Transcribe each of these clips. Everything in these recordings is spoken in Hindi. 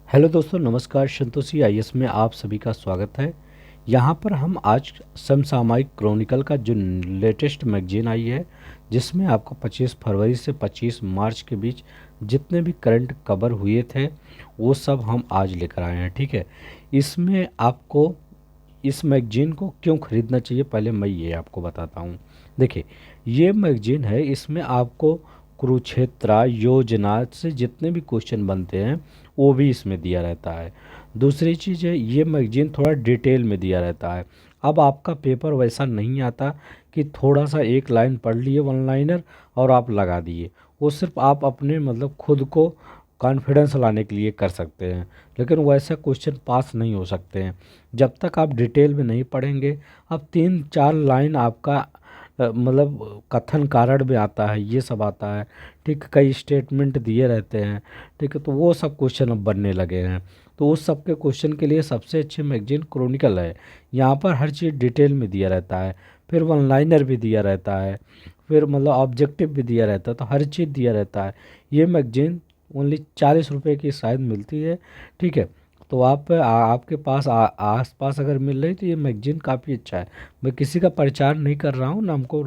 हेलो दोस्तों, नमस्कार। संतोषी आईएएस में आप सभी का स्वागत है। यहाँ पर हम आज समसामयिक क्रॉनिकल का जो लेटेस्ट मैगजीन आई है, जिसमें आपको 25 फरवरी से 25 मार्च के बीच जितने भी करंट कवर हुए थे वो सब हम आज लेकर आए हैं। ठीक है। इसमें आपको इस मैगजीन को क्यों ख़रीदना चाहिए, पहले मैं ये आपको बताता हूँ। देखिए, ये मैगजीन है, इसमें आपको कुरुक्षेत्र योजना से जितने भी क्वेश्चन बनते हैं वो भी इसमें दिया रहता है। दूसरी चीज़ है, ये मैगजीन थोड़ा डिटेल में दिया रहता है। अब आपका पेपर वैसा नहीं आता कि थोड़ा सा एक लाइन पढ़ लिए वन लाइनर और आप लगा दिए। वो सिर्फ आप अपने मतलब खुद को कॉन्फिडेंस लाने के लिए कर सकते हैं, लेकिन वैसे क्वेश्चन पास नहीं हो सकते हैं जब तक आप डिटेल में नहीं पढ़ेंगे। अब 3-4 लाइन आपका मतलब कथन कारण में आता है, ये सब आता है। ठीक, कई स्टेटमेंट दिए रहते हैं। ठीक है, तो वो सब क्वेश्चन अब बनने लगे हैं। तो उस सब के क्वेश्चन के लिए सबसे अच्छी मैगजीन क्रॉनिकल है। यहाँ पर हर चीज़ डिटेल में दिया रहता है, फिर वन लाइनर भी दिया रहता है, फिर मतलब ऑब्जेक्टिव भी दिया रहता है, तो हर चीज़ दिया रहता है। ये मैगजीन ओनली 40 रुपये की शायद मिलती है। ठीक है, तो आपके पास आस पास अगर मिल रही तो ये मैगजीन काफ़ी अच्छा है। मैं किसी का प्रचार नहीं कर रहा हूँ, ना हमको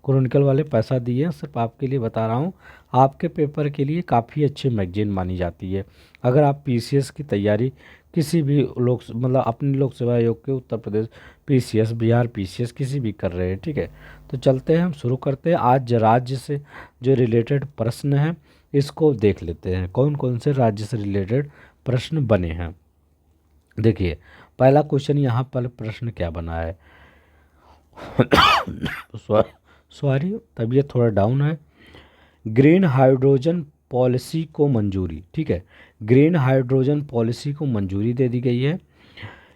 क्रॉनिकल वाले पैसा दिए हैं, सिर्फ आपके लिए बता रहा हूँ। आपके पेपर के लिए काफ़ी अच्छी मैगजीन मानी जाती है। अगर आप पीसीएस की तैयारी किसी भी लोक मतलब अपने लोक सेवा आयोग के उत्तर प्रदेश पीसीएस, बिहार पीसीएस किसी भी कर रहे हैं। ठीक है, तो चलते हैं, हम शुरू करते हैं। आज राज्य से जो रिलेटेड प्रश्न हैं इसको देख लेते हैं, कौन कौन से राज्य से रिलेटेड प्रश्न बने हैं। देखिए, पहला क्वेश्चन यहाँ पर प्रश्न क्या बना है। सॉरी, तबीयत थोड़ा डाउन है। ग्रीन हाइड्रोजन पॉलिसी को मंजूरी। ठीक है, ग्रीन हाइड्रोजन पॉलिसी को मंजूरी दे दी गई है।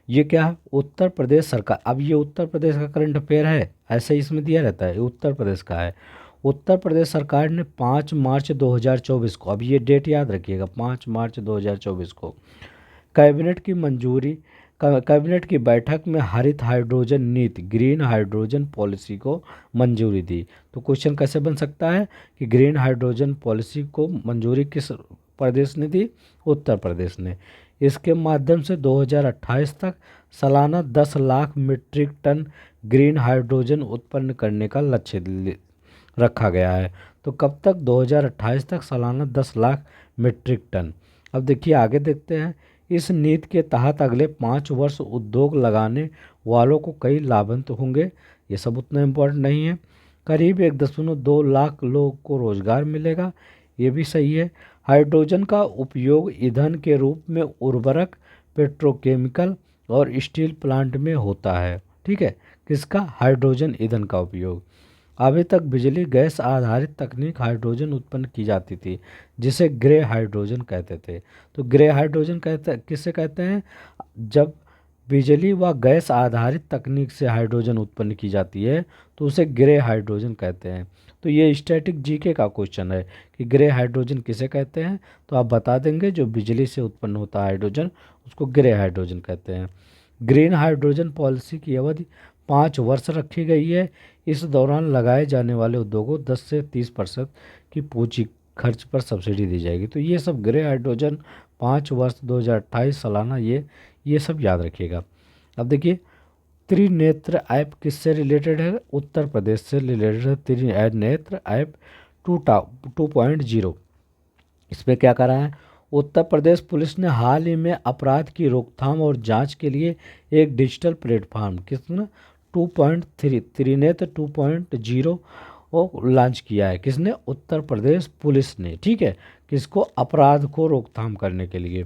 ये क्या है? उत्तर प्रदेश सरकार। अब ये उत्तर प्रदेश का करंट अफेयर है, ऐसे ही इसमें दिया रहता है, ये उत्तर प्रदेश का है। उत्तर प्रदेश सरकार ने 5 मार्च 2024 को, अब ये डेट याद रखिएगा, 5 मार्च 2024 को कैबिनेट की मंजूरी कैबिनेट की बैठक में हरित हाइड्रोजन नीति ग्रीन हाइड्रोजन पॉलिसी को मंजूरी दी। तो क्वेश्चन कैसे बन सकता है कि ग्रीन हाइड्रोजन पॉलिसी को मंजूरी किस प्रदेश ने दी? उत्तर प्रदेश ने। इसके माध्यम से 2028 तक सालाना 10 lakh metric ton green hydrogen उत्पन्न करने का लक्ष्य रखा गया है। तो कब तक? 2028 तक सालाना 10 लाख मीट्रिक टन। अब देखिए, आगे देखते हैं। इस नीति के तहत अगले 5 वर्ष उद्योग लगाने वालों को कई लाभान्वित होंगे। ये सब उतना इम्पोर्टेंट नहीं है। करीब 1.2 लाख लोगों को रोजगार मिलेगा, ये भी सही है। हाइड्रोजन का उपयोग ईंधन के रूप में उर्वरक, पेट्रोकेमिकल और स्टील प्लांट में होता है। ठीक है, किसका? हाइड्रोजन ईंधन का उपयोग। अभी तक बिजली गैस आधारित तकनीक हाइड्रोजन उत्पन्न की जाती थी, जिसे ग्रे हाइड्रोजन कहते थे। तो ग्रे हाइड्रोजन किसे कहते हैं? जब बिजली व गैस आधारित तकनीक से हाइड्रोजन उत्पन्न की जाती है तो उसे ग्रे हाइड्रोजन कहते हैं। तो ये स्टैटिक जीके का क्वेश्चन है कि ग्रे हाइड्रोजन किसे कहते हैं, तो आप बता देंगे जो बिजली से उत्पन्न होता है हाइड्रोजन, उसको ग्रे हाइड्रोजन कहते हैं। ग्रीन हाइड्रोजन पॉलिसी की अवधि 5 वर्ष रखी गई है। इस दौरान लगाए जाने वाले उद्योगों 10 से 30% की पूंजी खर्च पर सब्सिडी दी जाएगी। तो ये सब ग्रे हाइड्रोजन 5 वर्ष 2028 सालाना, ये सब याद रखिएगा। अब देखिए, त्रिनेत्र ऐप किससे रिलेटेड है? उत्तर प्रदेश से रिलेटेड है। त्रिनेत्र ऐप 2.0। इसमें क्या करा है? उत्तर प्रदेश पुलिस ने हाल ही में अपराध की रोकथाम और जांच के लिए एक डिजिटल प्लेटफॉर्म किसने 2.3 त्रिनेत्र 2.0 लॉन्च किया है। किसने? उत्तर प्रदेश पुलिस ने। ठीक है, किसको? अपराध को रोकथाम करने के लिए।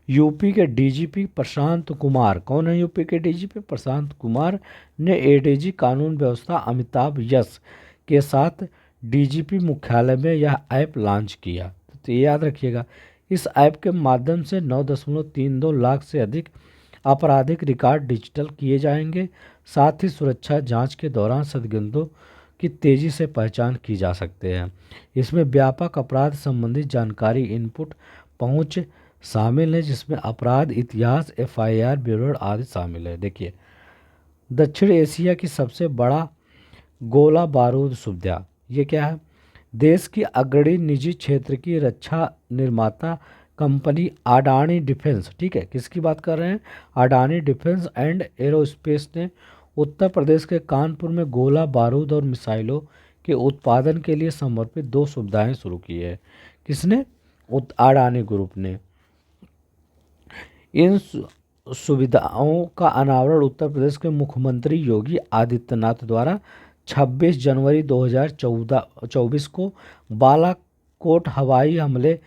यूपी के डीजीपी प्रशांत कुमार, कौन है यूपी के डीजीपी? प्रशांत कुमार ने एडीजी कानून व्यवस्था अमिताभ यस के साथ डीजीपी मुख्यालय में यह ऐप लॉन्च किया। तो ये याद रखिएगा, इस ऐप के माध्यम से 9.32 लाख से अधिक आपराधिक रिकॉर्ड डिजिटल किए जाएंगे। साथ ही सुरक्षा जांच के दौरान संदिग्धों की तेज़ी से पहचान की जा सकते हैं। इसमें व्यापक अपराध संबंधी जानकारी इनपुट पहुंच शामिल है, जिसमें अपराध इतिहास, एफआईआर ब्यूरो आदि शामिल है। देखिए, दक्षिण एशिया की सबसे बड़ा गोला बारूद सुविधा, ये क्या है? देश की अग्रणी निजी क्षेत्र की रक्षा निर्माता कंपनी अडानी डिफेंस, ठीक है, किसकी बात कर रहे हैं, अडानी डिफेंस एंड एरोस्पेस ने उत्तर प्रदेश के कानपुर में गोला बारूद और मिसाइलों के उत्पादन के लिए समर्पित 2 सुविधाएं शुरू की है। किसने, अडानी ग्रुप ने। इन सुविधाओं का अनावरण उत्तर प्रदेश के मुख्यमंत्री योगी आदित्यनाथ द्वारा 26 जनवरी 2024 को बालाकोट हवाई हमले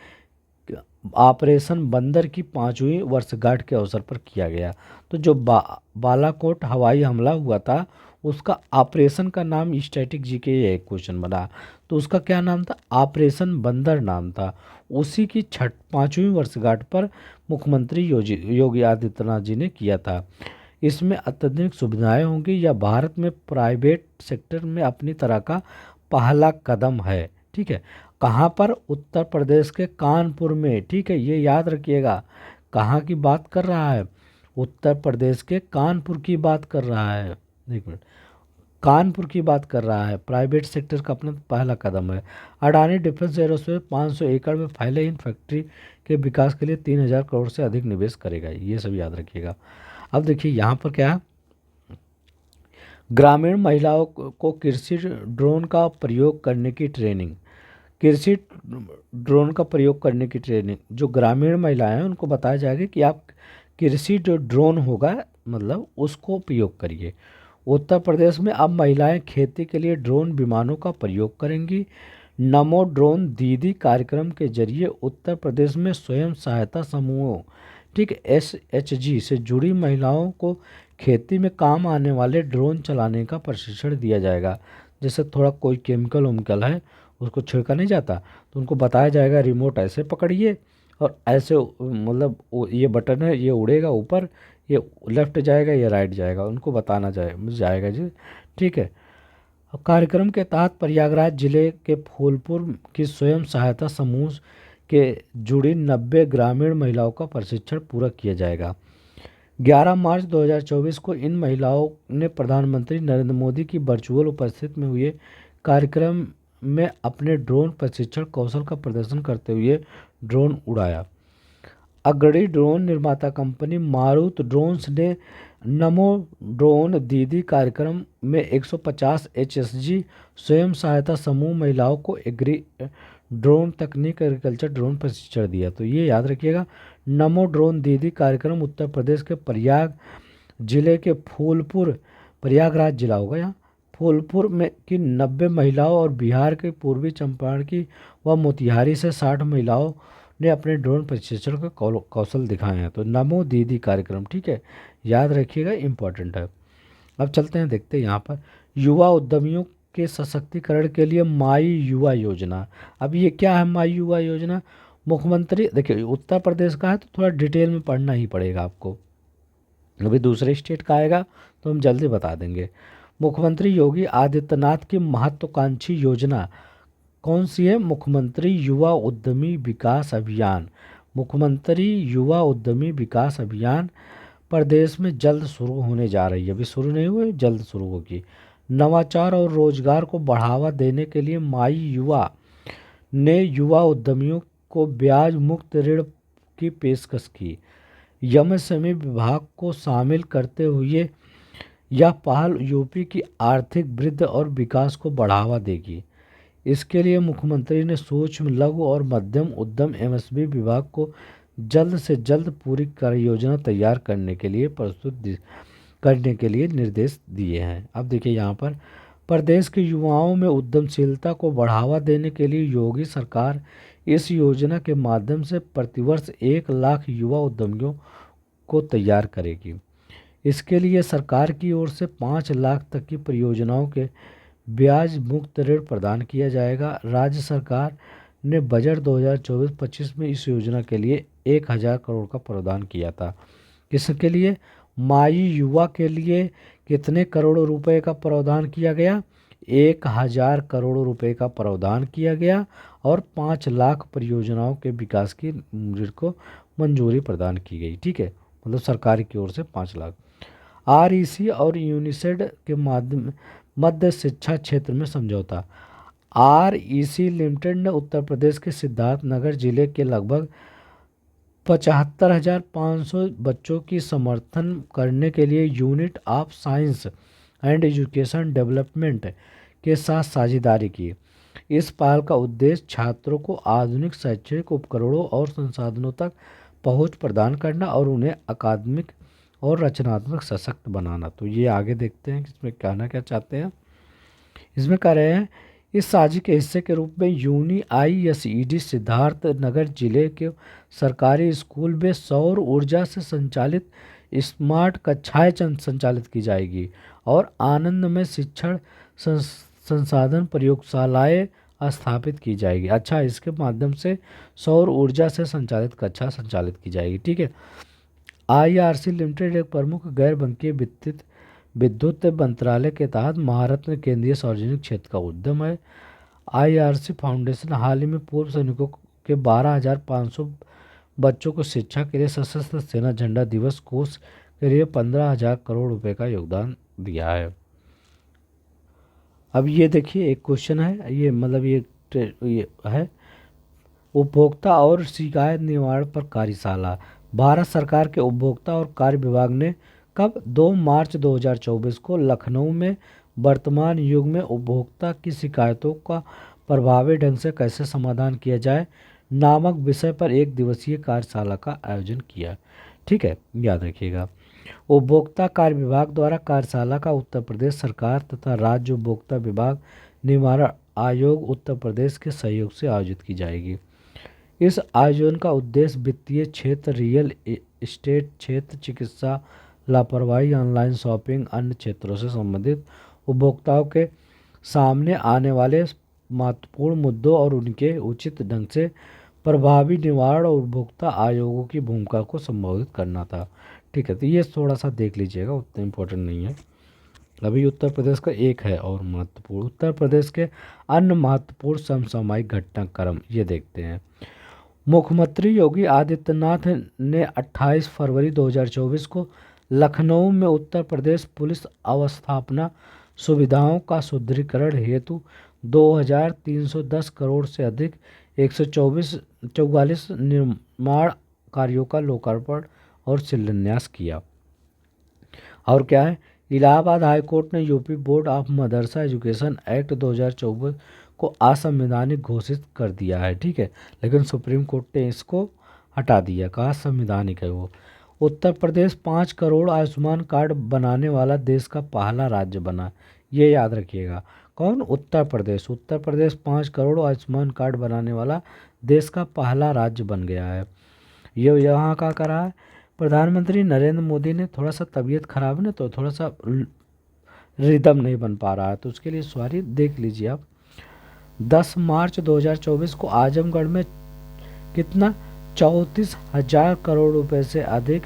ऑपरेशन बंदर की 5वीं वर्षगांठ के अवसर पर किया गया। तो जो बालाकोट हवाई हमला हुआ था उसका ऑपरेशन का नाम, स्टैटिक जीके ये एक क्वेश्चन बना, तो उसका क्या नाम था, ऑपरेशन बंदर नाम था। उसी की 5वीं वर्षगांठ पर मुख्यमंत्री योगी आदित्यनाथ जी ने किया था। इसमें अत्याधुनिक सुविधाएं होंगी। यह भारत में प्राइवेट सेक्टर में अपनी तरह का पहला कदम है, ठीक है। कहाँ पर, उत्तर प्रदेश के कानपुर में, ठीक है, ये याद रखिएगा। कहाँ की बात कर रहा है, उत्तर प्रदेश के कानपुर की बात कर रहा है। एक मिनट, कानपुर की बात कर रहा है। प्राइवेट सेक्टर का अपना पहला कदम है। अडानी डिफेंस एरोस्पेस 500 एकड़ में फैले इन फैक्ट्री के विकास के लिए 3000 करोड़ से अधिक निवेश करेगा। ये सब याद रखिएगा। अब देखिए यहाँ पर क्या है, ग्रामीण महिलाओं को कृषि ड्रोन का प्रयोग करने की ट्रेनिंग। कृषि ड्रोन का प्रयोग करने की ट्रेनिंग, जो ग्रामीण महिलाएं हैं उनको बताया जाएगा कि आप कृषि जो ड्रोन होगा मतलब उसको उपयोग करिए। उत्तर प्रदेश में अब महिलाएं खेती के लिए ड्रोन विमानों का प्रयोग करेंगी। नमो ड्रोन दीदी कार्यक्रम के जरिए उत्तर प्रदेश में स्वयं सहायता समूहों, ठीक है, SHG से जुड़ी महिलाओं को खेती में काम आने वाले ड्रोन चलाने का प्रशिक्षण दिया जाएगा। जैसे थोड़ा कोई केमिकल वेमिकल है उसको छिड़का नहीं जाता तो उनको बताया जाएगा रिमोट ऐसे पकड़िए और ऐसे, मतलब ये बटन है, ये उड़ेगा ऊपर, ये लेफ्ट जाएगा, ये राइट जाएगा, उनको बताना जाएगा जी, ठीक है। कार्यक्रम के तहत प्रयागराज जिले के फूलपुर की स्वयं सहायता समूह के जुड़ी 90 ग्रामीण महिलाओं का प्रशिक्षण पूरा किया जाएगा। 11 मार्च 2024 को इन महिलाओं ने प्रधानमंत्री नरेंद्र मोदी की वर्चुअल उपस्थिति में हुए कार्यक्रम में अपने ड्रोन प्रशिक्षण कौशल का प्रदर्शन करते हुए ड्रोन उड़ाया। अग्रणी ड्रोन निर्माता कंपनी मारुत ड्रोन्स ने नमो ड्रोन दीदी कार्यक्रम में 150 HSG स्वयं सहायता समूह महिलाओं को एग्री ड्रोन तकनीक एग्रीकल्चर ड्रोन प्रशिक्षण दिया। तो ये याद रखिएगा, नमो ड्रोन दीदी कार्यक्रम उत्तर प्रदेश के प्रयाग जिले के फूलपुर, प्रयागराज जिला होगा यहाँ, फूलपुर में की 90 महिलाओं और बिहार के पूर्वी चंपारण की व मोतिहारी से 60 महिलाओं ने अपने ड्रोन प्रशिक्षण का कौशल दिखाए हैं। तो नमो दीदी कार्यक्रम, ठीक है, याद रखिएगा, इम्पोर्टेंट है। अब चलते हैं, देखते हैं यहाँ पर युवा उद्यमियों के सशक्तिकरण के लिए माई युवा योजना। अब ये क्या है माई युवा योजना, मुख्यमंत्री, देखिए उत्तर प्रदेश का है तो थोड़ा डिटेल में पढ़ना ही पड़ेगा आपको, अभी दूसरे स्टेट का आएगा तो हम जल्दी बता देंगे। मुख्यमंत्री योगी आदित्यनाथ की महत्वाकांक्षी योजना कौन सी है, मुख्यमंत्री युवा उद्यमी विकास अभियान। मुख्यमंत्री युवा उद्यमी विकास अभियान प्रदेश में जल्द शुरू होने जा रही है, अभी शुरू नहीं हुई, जल्द शुरू होगी। नवाचार और रोजगार को बढ़ावा देने के लिए माई युवा ने युवा उद्यमियों को ब्याज मुक्त ऋण की पेशकश की। एमएसएमई विभाग को शामिल करते हुए यह पहल यूपी की आर्थिक वृद्धि और विकास को बढ़ावा देगी। इसके लिए मुख्यमंत्री ने सूक्ष्म लघु और मध्यम उद्यम एमएसएमई विभाग को जल्द से जल्द पूरी कार्ययोजना तैयार करने के लिए निर्देश दिए हैं। अब देखिए यहाँ पर प्रदेश के युवाओं में उद्यमशीलता को बढ़ावा देने के लिए योगी सरकार इस योजना के माध्यम से प्रतिवर्ष 1 लाख युवा उद्यमियों को तैयार करेगी। इसके लिए सरकार की ओर से 5 लाख तक की परियोजनाओं के ब्याज मुक्त ऋण प्रदान किया जाएगा। राज्य सरकार ने बजट 2024-25 में इस योजना के लिए 1000 करोड़ का प्रावधान किया था। किसके लिए, माई युवा के लिए कितने करोड़ रुपए का प्रावधान किया गया, 1000 करोड़ रुपए का प्रावधान किया गया और 5 लाख परियोजनाओं के विकास की ऋण को मंजूरी प्रदान की गई, ठीक है, मतलब सरकार की ओर से 5 लाख। REC और यूनिसेड के मध्य शिक्षा क्षेत्र में समझौता। REC लिमिटेड ने उत्तर प्रदेश के सिद्धार्थनगर जिले के लगभग 75,500 बच्चों की समर्थन करने के लिए unit of science and education development के साथ साझेदारी की। इस पहल का उद्देश्य छात्रों को आधुनिक शैक्षणिक उपकरणों और संसाधनों तक पहुंच प्रदान करना और उन्हें अकादमिक और रचनात्मक सशक्त बनाना। तो ये आगे देखते हैं कि इसमें कहना क्या चाहते हैं। इसमें कह रहे हैं इस साझी के हिस्से के रूप में यूनी ISED सिद्धार्थ नगर जिले के सरकारी स्कूल में सौर ऊर्जा से संचालित स्मार्ट कक्षाएं संचालित की जाएगी और आनंद में शिक्षण संसाधन प्रयोगशालाएं स्थापित की जाएगी। अच्छा, इसके माध्यम से सौर ऊर्जा से संचालित कक्षा संचालित की जाएगी। ठीक है। IRC लिमिटेड एक प्रमुख गैर बैंकिंग विद्युत मंत्रालय के तहत महारत्न केंद्रीय सार्वजनिक क्षेत्र का उद्यम है। IRC फाउंडेशन हाल ही में पूर्व सैनिकों के 12,500 बच्चों को शिक्षा के लिए सशस्त्र सेना झंडा दिवस कोष के लिए 15,000 करोड़ रुपए का योगदान दिया है। अब ये देखिए एक क्वेश्चन है, ये मतलब ये है उपभोक्ता और शिकायत निवारण पर कार्यशाला। भारत सरकार के उपभोक्ता और कार्य विभाग ने कब 2 मार्च 2024 को लखनऊ में वर्तमान युग में उपभोक्ता की शिकायतों का प्रभावी ढंग से कैसे समाधान किया जाए नामक विषय पर एक दिवसीय कार्यशाला का आयोजन किया। ठीक है, याद रखिएगा। उपभोक्ता कार्य विभाग द्वारा कार्यशाला का उत्तर प्रदेश सरकार तथा राज्य उपभोक्ता विभाग निवारण आयोग उत्तर प्रदेश के सहयोग से आयोजित की जाएगी। इस आयोजन का उद्देश्य वित्तीय क्षेत्र, रियल एस्टेट क्षेत्र, चिकित्सा लापरवाही, ऑनलाइन शॉपिंग, अन्य क्षेत्रों से संबंधित उपभोक्ताओं के सामने आने वाले महत्वपूर्ण मुद्दों और उनके उचित ढंग से प्रभावी निवारण और उपभोक्ता आयोगों की भूमिका को संबोधित करना था। ठीक है, तो ये थोड़ा सा देख लीजिएगा, उतना इम्पोर्टेंट नहीं है। अभी उत्तर प्रदेश का एक है और महत्वपूर्ण, उत्तर प्रदेश के अन्य महत्वपूर्ण समसामयिक घटनाक्रम ये देखते हैं। मुख्यमंत्री योगी आदित्यनाथ ने 28 फरवरी 2024 को लखनऊ में उत्तर प्रदेश पुलिस अवस्थापना सुविधाओं का सुदृढ़ीकरण हेतु 2,310 करोड़ से अधिक 144 निर्माण कार्यों का लोकार्पण और शिलान्यास किया। और क्या है, इलाहाबाद हाई कोर्ट ने UP board of Madrasa education act 2024 को असंवैधानिक घोषित कर दिया है। ठीक है, लेकिन सुप्रीम कोर्ट ने इसको हटा दिया, कहा संवैधानिक है वो। उत्तर प्रदेश 5 करोड़ आयुष्मान कार्ड बनाने वाला देश का पहला राज्य बना, ये याद रखिएगा। कौन? उत्तर प्रदेश। उत्तर प्रदेश 5 करोड़ आयुष्मान कार्ड बनाने वाला देश का पहला राज्य बन गया है। ये यहाँ का करा है प्रधानमंत्री नरेंद्र मोदी ने। थोड़ा सा तबीयत खराब है ना, तो थोड़ा सा रिदम नहीं बन पा रहा है, तो उसके लिए सॉरी, देख लीजिए आप। 10 मार्च 2024 को आजमगढ़ में कितना 34,000 करोड़ रुपए से अधिक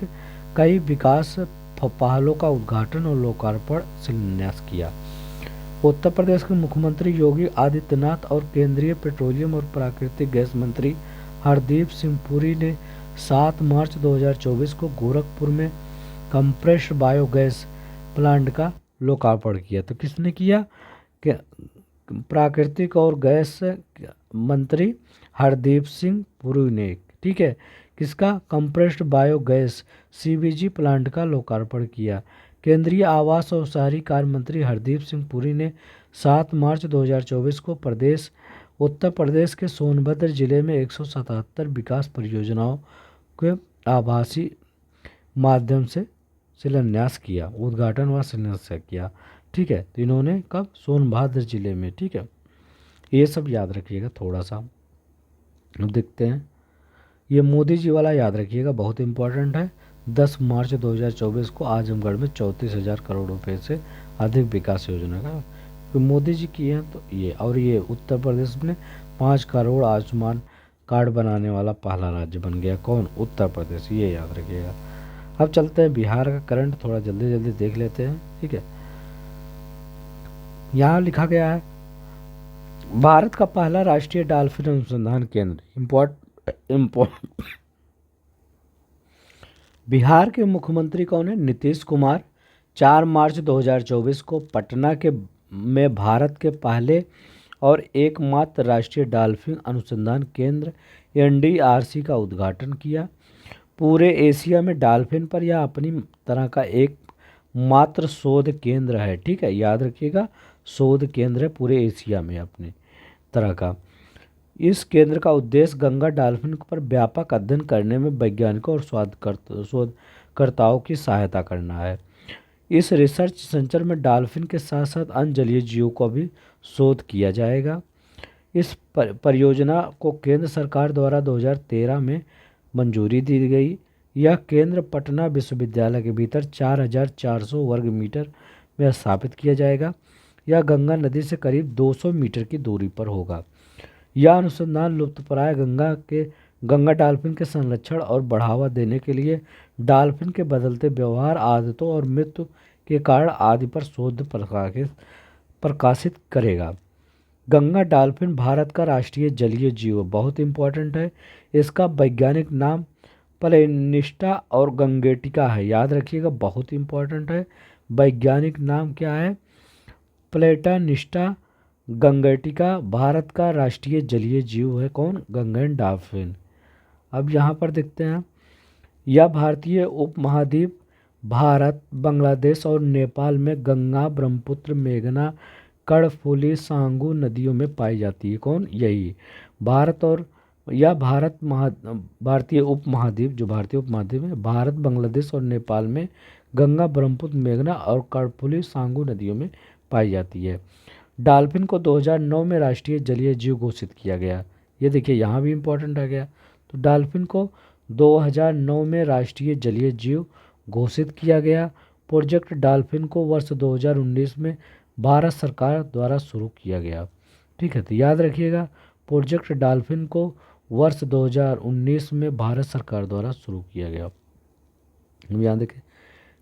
कई विकास पहलों का उद्घाटन और लोकार्पण शिलान्यास किया। उत्तर प्रदेश के मुख्यमंत्री योगी आदित्यनाथ और केंद्रीय पेट्रोलियम और प्राकृतिक गैस मंत्री हरदीप सिंह पुरी ने 7 मार्च 2024 को गोरखपुर में कंप्रेस्ड बायोगैस प्लांट का लोकार्पण किया। तो किसने किया? प्राकृतिक और गैस मंत्री हरदीप सिंह पुरी ने। ठीक है, किसका? कंप्रेस्ड बायोगैस CBG प्लांट का लोकार्पण किया। केंद्रीय आवास और शहरी कार्य मंत्री हरदीप सिंह पुरी ने 7 मार्च 2024 को उत्तर प्रदेश के सोनभद्र जिले में 177 विकास परियोजनाओं के आभासी माध्यम से शिलान्यास किया, उद्घाटन व शिलान्यास किया। ठीक है, तो इन्होंने कब? सोनभद्र जिले में। ठीक है, ये सब याद रखिएगा थोड़ा सा। अब देखते हैं, ये मोदी जी वाला याद रखिएगा, बहुत इंपॉर्टेंट है। 10 मार्च 2024 को आजमगढ़ में 34,000 करोड़ रुपए से अधिक विकास योजना का तो मोदी जी की है। तो ये, और ये उत्तर प्रदेश में 5 करोड़ आयुष्मान कार्ड बनाने वाला पहला राज्य बन गया। कौन? उत्तर प्रदेश, ये याद रखिएगा। अब चलते हैं बिहार का करंट, थोड़ा जल्दी जल्दी देख लेते हैं। ठीक है, यहाँ लिखा गया है भारत का पहला राष्ट्रीय डॉल्फिन अनुसंधान केंद्र बिहार के मुख्यमंत्री कौन है? नीतीश कुमार। 4 मार्च 2024 को पटना में भारत के पहले और एकमात्र राष्ट्रीय डॉल्फिन अनुसंधान केंद्र NDRC का उद्घाटन किया। पूरे एशिया में डॉल्फिन पर यह अपनी तरह का एक मात्र शोध केंद्र है। ठीक है, याद रखिएगा, शोध केंद्र है पूरे एशिया में अपनी तरह का। इस केंद्र का उद्देश्य गंगा डॉल्फिन पर व्यापक अध्ययन करने में वैज्ञानिकों और शोधकर्ताओं की सहायता करना है। इस रिसर्च सेंटर में डॉल्फिन के साथ साथ अन्य जलीय जीवों का भी शोध किया जाएगा। इस परियोजना को केंद्र सरकार द्वारा 2013 में मंजूरी दी गई। यह केंद्र पटना विश्वविद्यालय के भीतर 4,400 वर्ग मीटर में स्थापित किया जाएगा। यह गंगा नदी से करीब 200 मीटर की दूरी पर होगा। यह अनुसंधान लुप्तप्राय गंगा डॉल्फिन के संरक्षण और बढ़ावा देने के लिए डॉल्फिन के बदलते व्यवहार, आदतों और मृत्यु के कारण आदि पर शोध प्रकाशित करेगा। गंगा डॉल्फिन भारत का राष्ट्रीय जलीय जीव बहुत इंपॉर्टेंट है। इसका वैज्ञानिक नाम प्लेनिस्टा और गंगेटिका है। याद रखिएगा, बहुत इंपॉर्टेंट है। वैज्ञानिक नाम क्या है? प्लेटानिस्टा गंगेटिका। भारत का राष्ट्रीय जलीय जीव है कौन? गंगन डॉल्फिन। अब यहाँ पर देखते हैं, यह भारतीय उपमहाद्वीप भारत, बांग्लादेश और नेपाल में गंगा, ब्रह्मपुत्र, मेघना, कर्णफुली, सांगू नदियों में पाई जाती है। कौन? यही भारत। और यह भारतीय उपमहाद्वीप, जो भारतीय उपमहाद्वीप है, भारत, बांग्लादेश और नेपाल में गंगा, ब्रह्मपुत्र, मेघना और कर्णफुली, सांगू नदियों में पाई जाती है। डॉल्फिन को 2009 में राष्ट्रीय जलीय जीव घोषित किया गया। ये देखिए, यहाँ भी इम्पोर्टेंट आ गया। तो डॉल्फिन को 2009 में राष्ट्रीय जलीय जीव घोषित किया गया। प्रोजेक्ट डॉल्फिन को वर्ष 2019 में भारत सरकार द्वारा शुरू किया गया। ठीक है, तो याद रखिएगा, प्रोजेक्ट डॉल्फिन को वर्ष 2019 में भारत सरकार द्वारा शुरू किया गया। यहाँ देखें,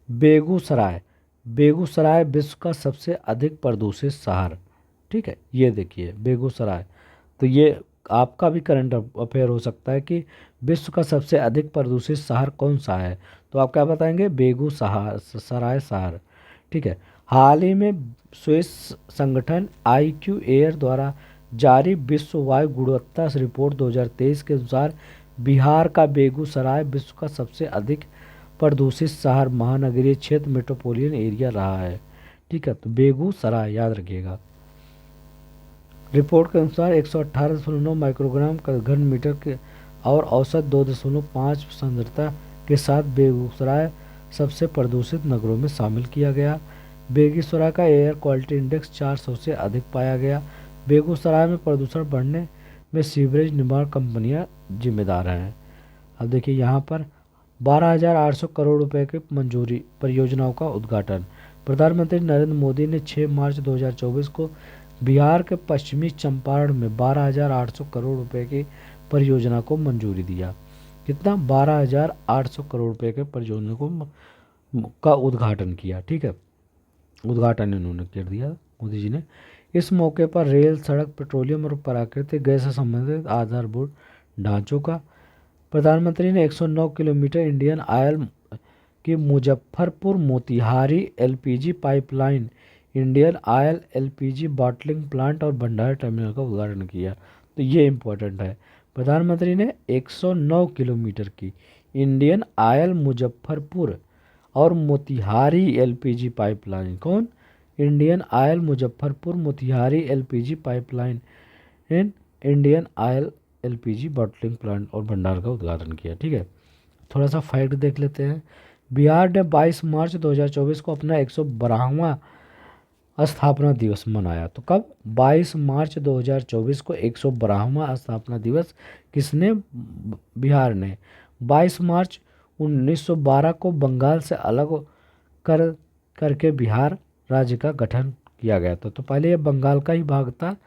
बेगूसराय। बेगूसराय विश्व का सबसे अधिक प्रदूषित शहर। ठीक है, ये देखिए बेगूसराय। तो ये आपका भी करंट अफेयर हो सकता है कि विश्व का सबसे अधिक प्रदूषित शहर कौन सा है। तो आप क्या बताएंगे? बेगूसराय शहर। ठीक है, हाल ही में स्विस संगठन IQ एयर द्वारा जारी विश्व वायु गुणवत्ता रिपोर्ट 2023 के अनुसार बिहार का बेगूसराय विश्व का सबसे अधिक प्रदूषित शहर महानगरीय क्षेत्र मेट्रोपोलियन एरिया रहा है। ठीक है, तो बेगूसराय याद रखिएगा। रिपोर्ट के अनुसार 118.9 माइक्रोग्राम का घन मीटर के और औसत 2.5 सांद्रता के साथ बेगूसराय सबसे प्रदूषित नगरों में शामिल किया गया। बेगूसराय का एयर क्वालिटी इंडेक्स 400 से अधिक पाया गया। बेगूसराय में प्रदूषण बढ़ने में सीवरेज निर्माण कंपनियां जिम्मेदार हैं। अब देखिए, यहाँ पर 12,800 करोड़ रुपए की मंजूरी परियोजनाओं का उद्घाटन। प्रधानमंत्री नरेंद्र मोदी ने 6 मार्च 2024 को बिहार के पश्चिमी चंपारण में 12,800 करोड़ रुपए की परियोजना को मंजूरी दिया। कितना? 12,800 करोड़ रुपए के परियोजना का उद्घाटन किया। ठीक है, उद्घाटन इन्होंने कर दिया मोदी जी ने। इस मौके पर रेल, सड़क, पेट्रोलियम और प्राकृतिक गैस से संबंधित आधारभूत ढांचों का प्रधानमंत्री ने 109 किलोमीटर इंडियन ऑयल की Muzaffarpur Motihari LPG pipeline, Indian oil LPG bottling plant और भंडार टर्मिनल का उद्घाटन किया। तो ये इम्पोर्टेंट है। प्रधानमंत्री ने 109 किलोमीटर की इंडियन ऑयल मुजफ्फरपुर और मोतिहारी LPG पाइपलाइन, कौन? Indian oil Muzaffarpur Motihari LPG pipeline and Indian oil LPG bottling plant और भंडार का उद्घाटन किया। ठीक है, थोड़ा सा फैक्ट देख लेते हैं। बिहार ने 22 मार्च 2024 को अपना 112वां स्थापना दिवस मनाया। तो कब? 22 मार्च 2024 को 112वां स्थापना दिवस किसने? बिहार ने। 22 मार्च 1912 को बंगाल से अलग करके बिहार राज्य का गठन किया गया था। तो पहले ये बंगाल का ही भाग था,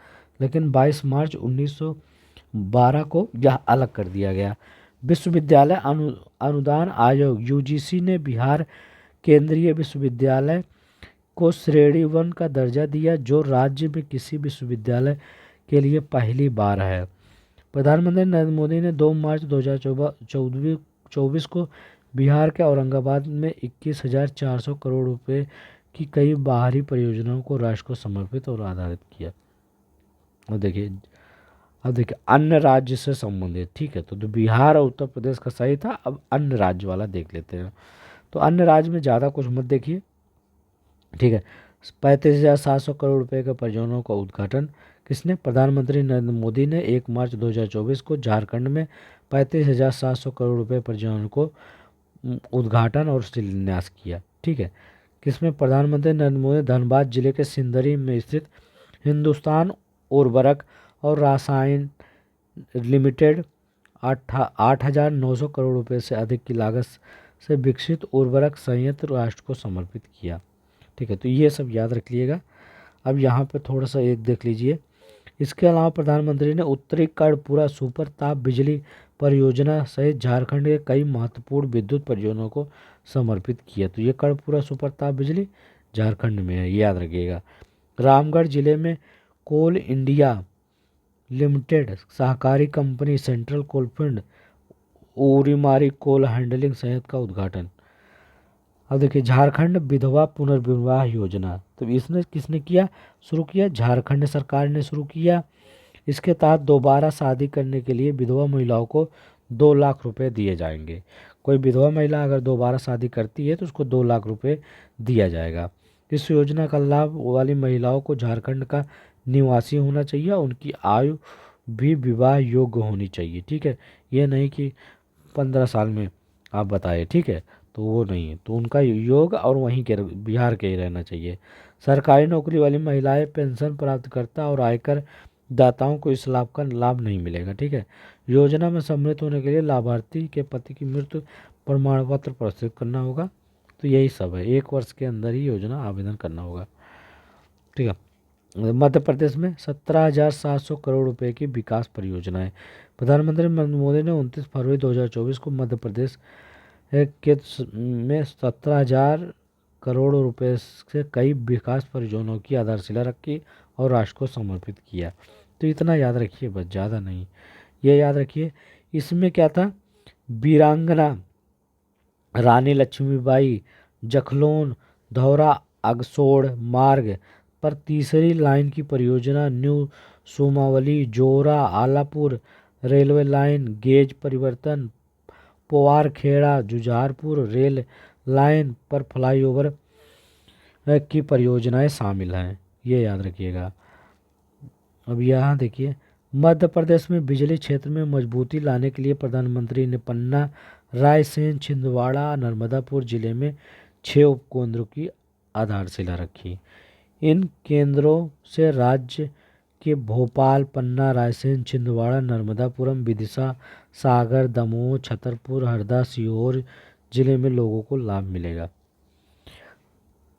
लेकिन 22 मार्च 1912 को यह अलग कर दिया गया। विश्वविद्यालय अनुदान आयोग UGC ने बिहार केंद्रीय विश्वविद्यालय को श्रेणी 1 का दर्जा दिया, जो राज्य में किसी विश्वविद्यालय के लिए पहली बार है। प्रधानमंत्री नरेंद्र मोदी ने 2 मार्च 2024 को बिहार के औरंगाबाद में 21,400 करोड़ रुपए की कई बाहरी परियोजनाओं को राष्ट्र को समर्पित और आधारित किया। और देखिए, अब देखिए अन्य राज्य से संबंधित, ठीक है, तो बिहार और उत्तर प्रदेश का सही था। अब अन्य राज्य वाला देख लेते हैं। तो अन्य राज्य में ज़्यादा कुछ मत देखिए, ठीक है। 35,700 करोड़ रुपए के परियोजनाओं का उद्घाटन किसने? प्रधानमंत्री नरेंद्र मोदी ने 1 मार्च 2024 को झारखंड में 35,700 करोड़ रुपए परियोजनाओं को उद्घाटन और शिलान्यास किया, ठीक है। किसमें? प्रधानमंत्री नरेंद्र मोदी धनबाद जिले के सिंदरी में स्थित हिंदुस्तान उर्वरक और रसायन लिमिटेड 8,900 करोड़ रुपए से अधिक की लागत से विकसित उर्वरक संयंत्र राष्ट्र को समर्पित किया, ठीक है। तो ये सब याद रख लीजिएगा। अब यहाँ पे थोड़ा सा एक देख लीजिए। इसके अलावा प्रधानमंत्री ने उत्तरी कर्णपुरा सुपर ताप बिजली परियोजना सहित झारखंड के कई महत्वपूर्ण विद्युत परियोजनाओं को समर्पित किया। तो ये कर्णपुरा सुपर ताप बिजली झारखंड में है, ये याद रखिएगा। रामगढ़ जिले में कोल इंडिया लिमिटेड सहकारी company Central Coalfield Urimari coal handling संयंत्र का उद्घाटन। अब देखिए झारखंड विधवा पुनर्विवाह योजना, तो इसने किसने किया? शुरू किया, झारखंड सरकार ने शुरू किया। इसके तहत दोबारा शादी करने के लिए विधवा महिलाओं को 2 लाख रुपए दिए जाएंगे। कोई विधवा महिला अगर दोबारा शादी करती है तो उसको 2 लाख रुपए दिया जाएगा। इस योजना का लाभ वाली महिलाओं को झारखंड का निवासी होना चाहिए, उनकी आयु भी विवाह योग्य होनी चाहिए, ठीक है। ये नहीं कि 15 साल में आप बताए, ठीक है, तो वो नहीं है। तो उनका योग और वहीं के बिहार के ही रहना चाहिए। सरकारी नौकरी वाली महिलाएं पेंशन प्राप्तकर्ता और आयकर दाताओं को इस लाभ का लाभ नहीं मिलेगा, ठीक है। योजना में सम्मिलित होने के लिए लाभार्थी के पति की मृत्यु प्रमाण पत्र प्रस्तुत करना होगा। तो यही सब है, 1 वर्ष के अंदर ही योजना आवेदन करना होगा, ठीक है। मध्य प्रदेश में 17,700 करोड़ रुपए की विकास परियोजनाएं। प्रधानमंत्री नरेंद्र मोदी ने 29 फरवरी 2024 को मध्य प्रदेश के में 17,000 करोड़ रुपए से कई विकास परियोजनाओं की आधारशिला रखी और राष्ट्र को समर्पित किया। तो इतना याद रखिए, बस, ज़्यादा नहीं। ये याद रखिए इसमें क्या था? वीरांगना रानी लक्ष्मीबाई जखलौन धौरा अगसोड़ मार्ग पर तीसरी लाइन की परियोजना, न्यू सोमावली जोरा आलापुर रेलवे लाइन गेज परिवर्तन, पोवारखेड़ा जुझारपुर रेल लाइन पर फ्लाईओवर की परियोजनाएं शामिल हैं, ये याद रखिएगा। अब यहाँ देखिए मध्य प्रदेश में बिजली क्षेत्र में मजबूती लाने के लिए प्रधानमंत्री ने पन्ना रायसेन छिंदवाड़ा नर्मदापुर जिले में 6 उपकेंद्रों की आधारशिला रखी। इन केंद्रों से राज्य के भोपाल पन्ना रायसेन छिंदवाड़ा नर्मदापुरम विदिशा सागर दमोह छतरपुर हरदा सीहोर जिले में लोगों को लाभ मिलेगा,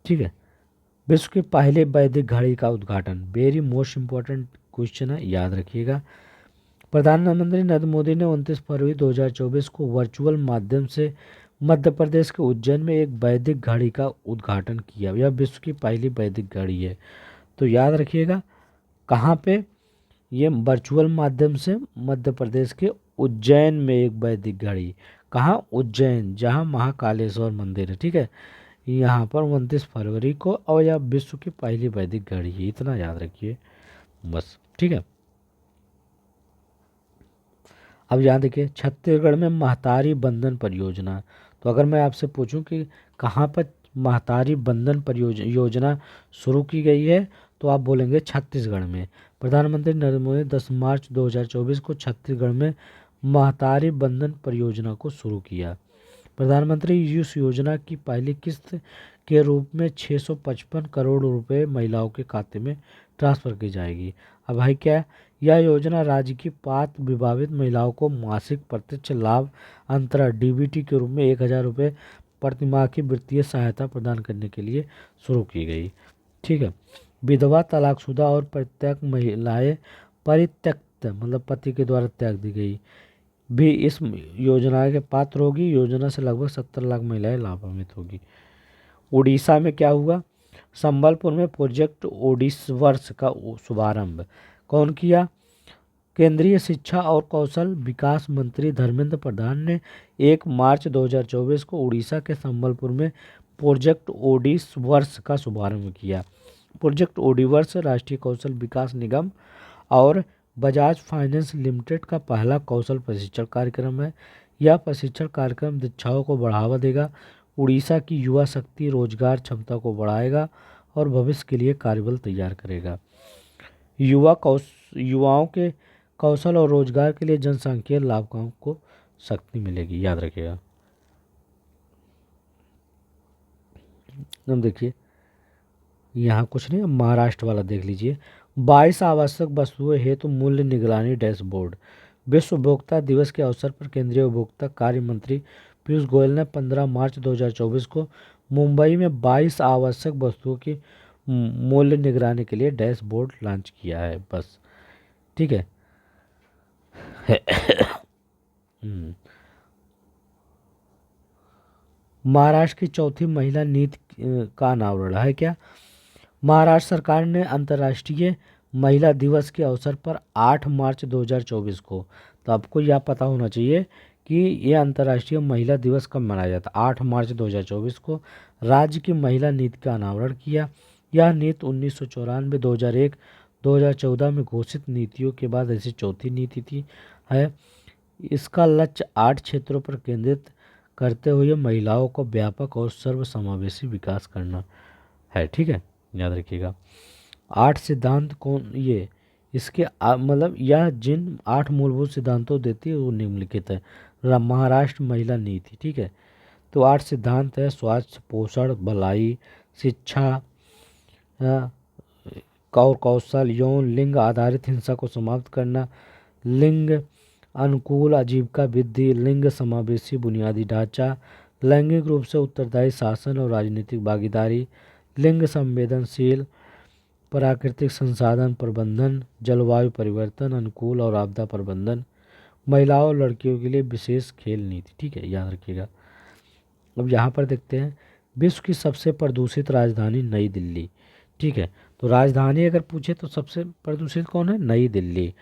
ठीक है। विश्व के पहले वैदिक घड़ी का उद्घाटन, वेरी मोस्ट इम्पोर्टेंट क्वेश्चन है, याद रखिएगा। प्रधानमंत्री नरेंद्र मोदी ने 29 फरवरी 2024 को वर्चुअल माध्यम से मध्य प्रदेश के उज्जैन में एक वैदिक घड़ी का उद्घाटन किया। यह विश्व की पहली वैदिक घड़ी है, तो याद रखिएगा कहाँ पे? ये वर्चुअल माध्यम से मध्य प्रदेश के उज्जैन में एक वैदिक घड़ी। कहाँ? उज्जैन, जहाँ महाकालेश्वर मंदिर है, ठीक है। यहाँ पर 29 फरवरी को, और यह विश्व की पहली वैदिक घड़ी है, इतना याद रखिए बस, ठीक है। अब यहाँ देखिए छत्तीसगढ़ में महतारी बंधन परियोजना। तो अगर मैं आपसे पूछूं कि कहाँ पर महतारी बंधन परियोजना शुरू की गई है, तो आप बोलेंगे छत्तीसगढ़ में। प्रधानमंत्री नरेंद्र मोदी 10 मार्च 2024 को छत्तीसगढ़ में महतारी बंधन परियोजना को शुरू किया। प्रधानमंत्री इस योजना की पहली किस्त के रूप में 655 करोड़ रुपए महिलाओं के खाते में ट्रांसफर की जाएगी। अब भाई क्या है? यह योजना राज्य की पात्र विभावित महिलाओं को मासिक प्रत्यक्ष लाभ अंतरण डीबीटी के रूप में 1,000 रुपये प्रतिमाह की वित्तीय सहायता प्रदान करने के लिए शुरू की गई, ठीक है। विधवा तलाकशुदा और परित्यक्त महिलाएं परित्यक्त मतलब पति के द्वारा त्याग दी गई भी इस योजना के पात्र होगी। योजना से लगभग 70 लाख महिलाएं लाभान्वित होगी। उड़ीसा में क्या हुआ? संबलपुर में प्रोजेक्ट ओडिसवर्स का शुभारंभ कौन किया? केंद्रीय शिक्षा और कौशल विकास मंत्री धर्मेंद्र प्रधान ने 1 मार्च 2024 को उड़ीसा के संबलपुर में प्रोजेक्ट ओडिसवर्स का शुभारंभ किया। प्रोजेक्ट ओडिवर्स राष्ट्रीय कौशल विकास निगम और बजाज फाइनेंस लिमिटेड का पहला कौशल प्रशिक्षण कार्यक्रम है। यह प्रशिक्षण कार्यक्रम दीक्षाओं को बढ़ावा देगा, उड़ीसा की युवा शक्ति रोजगार क्षमता को बढ़ाएगा और भविष्य के लिए कार्यबल तैयार करेगा। युवाओं के कौशल और रोजगार के लिए जनसांख्यिकीय लाभों को शक्ति मिलेगी, याद रखिएगा। अब देखिए यहाँ कुछ नहीं, महाराष्ट्र वाला देख लीजिए। 22 आवश्यक वस्तुओं हेतु मूल्य निगरानी डैशबोर्ड। विश्व उपभोक्ता दिवस के अवसर पर केंद्रीय उपभोक्ता कार्य मंत्री पीयूष गोयल ने 15 मार्च 2024 को मुंबई में 22 आवश्यक वस्तुओं की मूल्य निगरानी के लिए डैशबोर्ड लॉन्च किया है। बस ठीक है। महाराष्ट्र की चौथी महिला नीति का अनावरण है क्या? महाराष्ट्र सरकार ने अंतर्राष्ट्रीय महिला दिवस के अवसर पर 8 मार्च 2024 को, तो आपको यह पता होना चाहिए कि यह अंतर्राष्ट्रीय महिला दिवस कब मनाया जाता है। 8 मार्च 2024 को राज्य की महिला नीति का अनावरण किया। यह नीति 1994, 2001, 2014 में घोषित नीतियों के बाद ऐसी चौथी नीति थी है। इसका लक्ष्य 8 क्षेत्रों पर केंद्रित करते हुए महिलाओं को व्यापक और सर्वसमावेशी विकास करना है। ठीक है, याद रखिएगा। 8 सिद्धांत कौन ये इसके मतलब यह जिन 8 मूलभूत सिद्धांतों देती है वो निम्नलिखित है। महाराष्ट्र महिला नीति, ठीक है। तो 8 सिद्धांत है: स्वास्थ्य, पोषण, भलाई, शिक्षा और कौशल, यौन लिंग आधारित हिंसा को समाप्त करना, लिंग अनुकूल आजीविका वृद्धि, लिंग समावेशी बुनियादी ढांचा, लैंगिक रूप से उत्तरदायी शासन और राजनीतिक भागीदारी, लिंग संवेदनशील प्राकृतिक संसाधन प्रबंधन, जलवायु परिवर्तन अनुकूल और आपदा प्रबंधन, महिलाओं और लड़कियों के लिए विशेष खेल नीति। ठीक है, याद रखिएगा। अब यहाँ पर देखते हैं विश्व की सबसे प्रदूषित राजधानी नई दिल्ली। ठीक है, तो राजधानी अगर पूछे तो सबसे प्रदूषित कौन है? नई दिल्ली।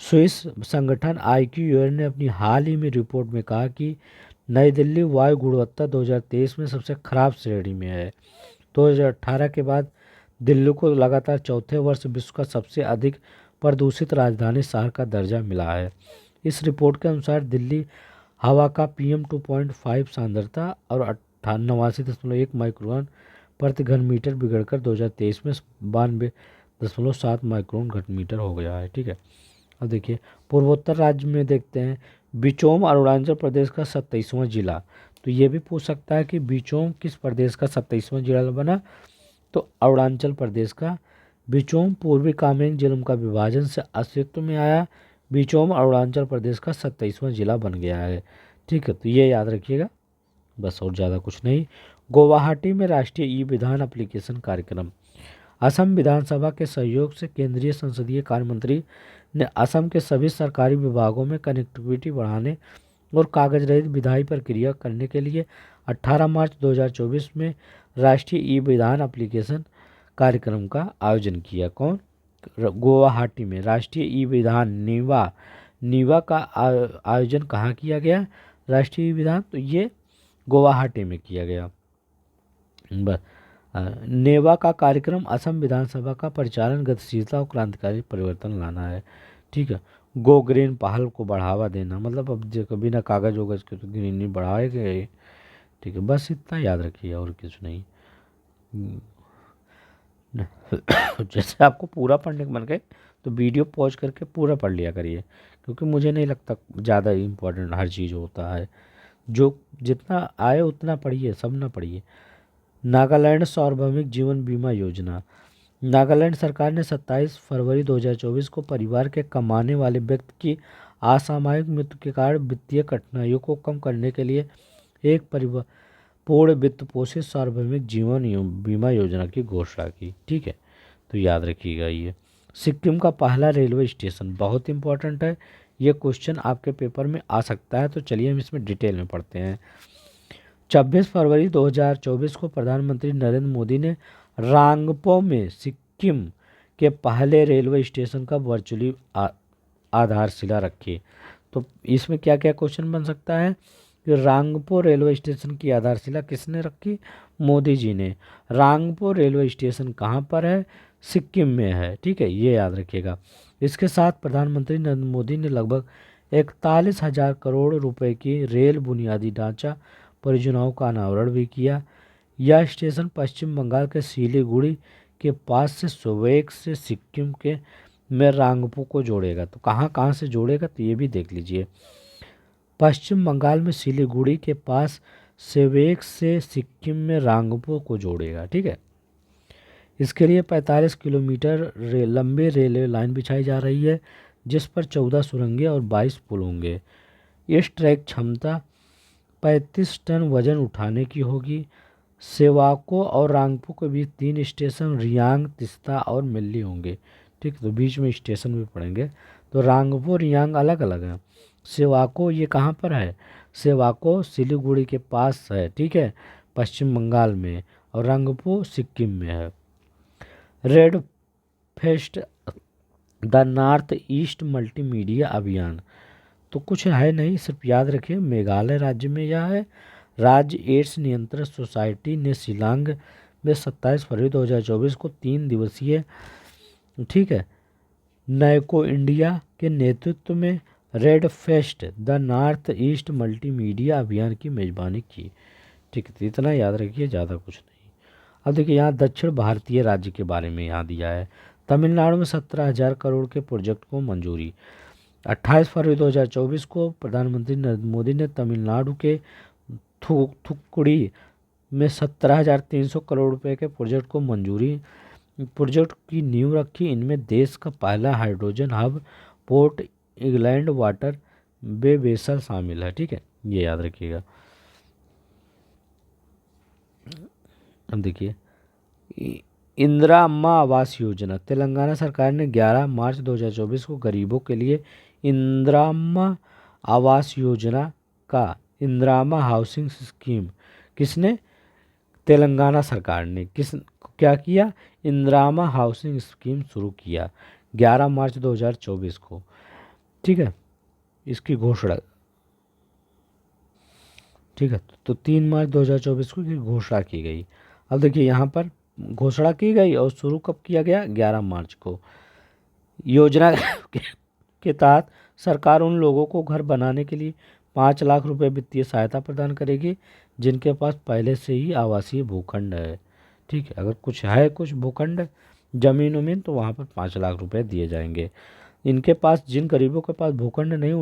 स्विस संगठन IQAir ने अपनी हाल ही में रिपोर्ट में कहा कि नई दिल्ली वायु गुणवत्ता 2023 में सबसे खराब श्रेणी में है। 2018 के बाद दिल्ली को लगातार चौथे वर्ष विश्व का सबसे अधिक प्रदूषित राजधानी शहर का दर्जा मिला है। इस रिपोर्ट के अनुसार दिल्ली हवा का PM 2.5 सांद्रता और 89.1 माइक्रोन प्रति घन मीटर बिगड़कर 2023 में 92.7 माइक्रोन घन मीटर हो गया है। ठीक है, अब देखिए पूर्वोत्तर राज्य में देखते हैं बिचोम अरुणाचल प्रदेश का 27वां जिला। तो ये भी पूछ सकता है कि बिचोम किस प्रदेश का 27वां जिला बना? तो अरुणाचल प्रदेश का। बिचोम पूर्वी कामेंग जिलों का विभाजन से अस्तित्व में आया। बिचोम अरुणाचल प्रदेश का 27वां जिला बन गया है। ठीक है, तो ये याद रखिएगा, बस और ज़्यादा कुछ नहीं। गुवाहाटी में राष्ट्रीय ई-विधान एप्लीकेशन कार्यक्रम। असम विधानसभा के सहयोग से केंद्रीय संसदीय कार्य मंत्री ने असम के सभी सरकारी विभागों में कनेक्टिविटी बढ़ाने और कागज रहित विधायी प्रक्रिया करने के लिए 18 मार्च 2024 में राष्ट्रीय ई-विधान एप्लीकेशन कार्यक्रम का आयोजन किया। कौन? गुवाहाटी में राष्ट्रीय ई-विधान नीवा का आयोजन कहाँ किया गया? राष्ट्रीय ई-विधान, तो ये गुवाहाटी में किया गया। बस नेवा का कार्यक्रम असम विधानसभा का परिचालन, गतिशीलता और क्रांतिकारी परिवर्तन लाना है। ठीक है, गो ग्रीन पहल को बढ़ावा देना, मतलब अब जो कभी ना कागज वगज के तो ग्रीन नहीं बढ़ाए गए। ठीक है, बस इतना याद रखिए और कुछ नहीं। जैसे आपको पूरा पढ़ने का मन करे तो वीडियो पॉज करके पूरा पढ़ लिया करिए, क्योंकि मुझे नहीं लगता ज़्यादा इम्पोर्टेंट हर चीज़ होता है। जो जितना आए उतना पढ़िए, सब ना पढ़िए। नागालैंड सार्वभौमिक जीवन बीमा योजना। नागालैंड सरकार ने 27 फरवरी 2024 को परिवार के कमाने वाले व्यक्ति की असामयिक मृत्यु के कारण वित्तीय कठिनाइयों को कम करने के लिए एक पूर्ण वित्त पोषित सार्वभौमिक जीवन बीमा योजना की घोषणा की। ठीक है, तो याद रखिएगा ये। सिक्किम का पहला रेलवे स्टेशन बहुत इंपॉर्टेंट है, ये क्वेश्चन आपके पेपर में आ सकता है। तो चलिए हम इसमें डिटेल में पढ़ते हैं। 26 फरवरी 2024 को प्रधानमंत्री नरेंद्र मोदी ने रांगपो में सिक्किम के पहले रेलवे स्टेशन का वर्चुअली आधारशिला रखी। तो इसमें क्या क्या क्वेश्चन बन सकता है कि रांगपो रेलवे स्टेशन की आधारशिला किसने रखी? मोदी जी ने। रांगपो रेलवे स्टेशन कहाँ पर है? सिक्किम में है, ठीक है, ये याद रखिएगा। इसके साथ प्रधानमंत्री नरेंद्र मोदी ने लगभग 41,000 करोड़ रुपए की रेल बुनियादी ढांचा परियोजनाओं का अनावरण भी किया। यह स्टेशन पश्चिम बंगाल के सिलीगुड़ी के पास से सोवेक से सिक्किम के में रांगपो को जोड़ेगा। तो कहाँ कहाँ से जोड़ेगा, तो ये भी देख लीजिए। पश्चिम बंगाल में सिलीगुड़ी के पास सेवेक से सिक्किम में रांगपो को जोड़ेगा, ठीक है। इसके लिए 45 किलोमीटर लंबे रेलवे लाइन बिछाई जा रही है, जिस पर 14 सुरंगें और 22 पुल होंगे। इस ट्रैक क्षमता 35 टन वजन उठाने की होगी। सेवाको और रांगपो के बीच 3 स्टेशन रियांग, तिस्ता और मिल्ली होंगे, ठीक। तो बीच में स्टेशन भी पड़ेंगे। तो रांगपो रियांग अलग अलग हैं। सेवाको ये कहाँ पर है, सेवाको सिलीगुड़ी के पास है, ठीक है, पश्चिम बंगाल में, और रांगपो सिक्किम में है। Red fest the north east multimedia अभियान, तो कुछ है नहीं, सिर्फ याद रखिए मेघालय राज्य में यह है। राज्य एड्स नियंत्रण सोसाइटी ने शिलांग में 27 फरवरी 2024 को 3 दिवसीय, ठीक है, नैको इंडिया के नेतृत्व में red fest the north east multimedia अभियान की मेजबानी की, ठीक है। तो इतना याद रखिए, ज़्यादा कुछ नहीं। अब देखिए यहाँ दक्षिण भारतीय राज्य के बारे में यहाँ दिया है। तमिलनाडु में 17,000 करोड़ के प्रोजेक्ट को मंजूरी। 28 फरवरी 2024 को प्रधानमंत्री नरेंद्र मोदी ने तमिलनाडु के थुक्कुड़ी में 17,300 करोड़ रुपए के प्रोजेक्ट की नींव रखी। इनमें देश का पहला hydrogen hub port inland water way vessel शामिल है, ठीक है, ये याद रखिएगा। अब देखिए इंदिरा अम्मा आवास योजना, तेलंगाना सरकार ने 11 मार्च 2024 को गरीबों के लिए इंदिरा अम्मा आवास योजना का इंदिरामा हाउसिंग स्कीम, किसने, तेलंगाना सरकार ने क्या किया, इंदिरामा हाउसिंग स्कीम शुरू किया 11 मार्च 2024 को, ठीक है, इसकी घोषणा, ठीक है। तो 3 मार्च 2024 को इसकी घोषणा की गई। अब देखिए यहाँ पर घोषणा की गई और शुरू कब किया गया, 11 मार्च को। योजना के तहत सरकार उन लोगों को घर बनाने के लिए 5 लाख रुपए वित्तीय सहायता प्रदान करेगी जिनके पास पहले से ही आवासीय भूखंड है, ठीक है। अगर कुछ भूखंड जमीन उमीन तो वहाँ पर 5 लाख रुपए दिए जाएंगे। इनके पास, जिन गरीबों के पास भूखंड नहीं,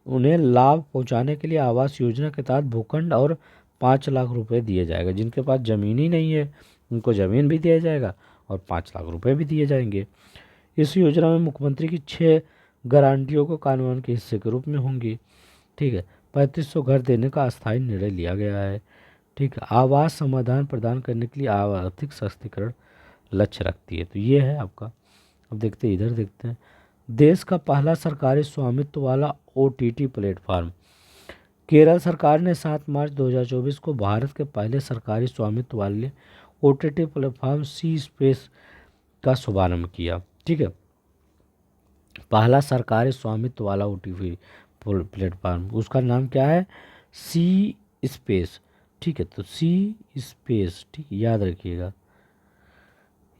उन्हें लाभ पहुँचाने के लिए आवास योजना के तहत भूखंड और 5 लाख रुपए दिए जाएगा। जिनके पास ज़मीन ही नहीं है उनको ज़मीन भी दिया जाएगा और 5 लाख रुपए भी दिए जाएंगे। इस योजना में मुख्यमंत्री की 6 गारंटियों को कानून के हिस्से के रूप में होंगी, ठीक है। 3500 घर देने का अस्थायी निर्णय लिया गया है, ठीक है। आवास समाधान प्रदान करने के लिए आर्थिक सशक्तिकरण लक्ष्य रखती है। तो ये है आपका। अब देखते हैं, इधर देखते हैं। देश का पहला सरकारी स्वामित्व वाला OTT प्लेटफॉर्म, केरल सरकार ने 7 मार्च 2024 को भारत के पहले सरकारी स्वामित्व वाले OTT प्लेटफॉर्म सी स्पेस का शुभारंभ किया, ठीक है। पहला सरकारी स्वामित्व वाला OTT प्लेटफॉर्म, उसका नाम क्या है, सी स्पेस, ठीक है। तो सी स्पेस, ठीक, याद रखिएगा।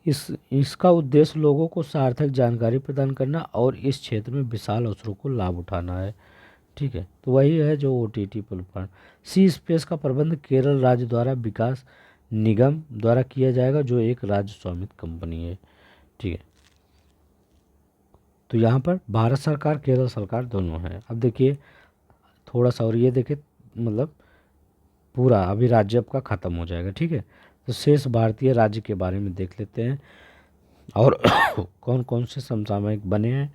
इसका उद्देश्य लोगों को सार्थक जानकारी प्रदान करना और इस क्षेत्र में विशाल अवसरों को लाभ उठाना है, ठीक है। तो वही है जो OTT प्लेटफॉर्म। सी स्पेस का प्रबंध केरल राज्य द्वारा विकास निगम द्वारा किया जाएगा, जो एक राज्य स्वामित्व कंपनी है, ठीक है। तो यहाँ पर भारत सरकार, केरल सरकार दोनों हैं। अब देखिए थोड़ा सा और ये देखिए, मतलब पूरा अभी राज्य आपका ख़त्म हो जाएगा, ठीक है। तो शेष भारतीय राज्य के बारे में देख लेते हैं और कौन कौन से समसामयिक बने हैं।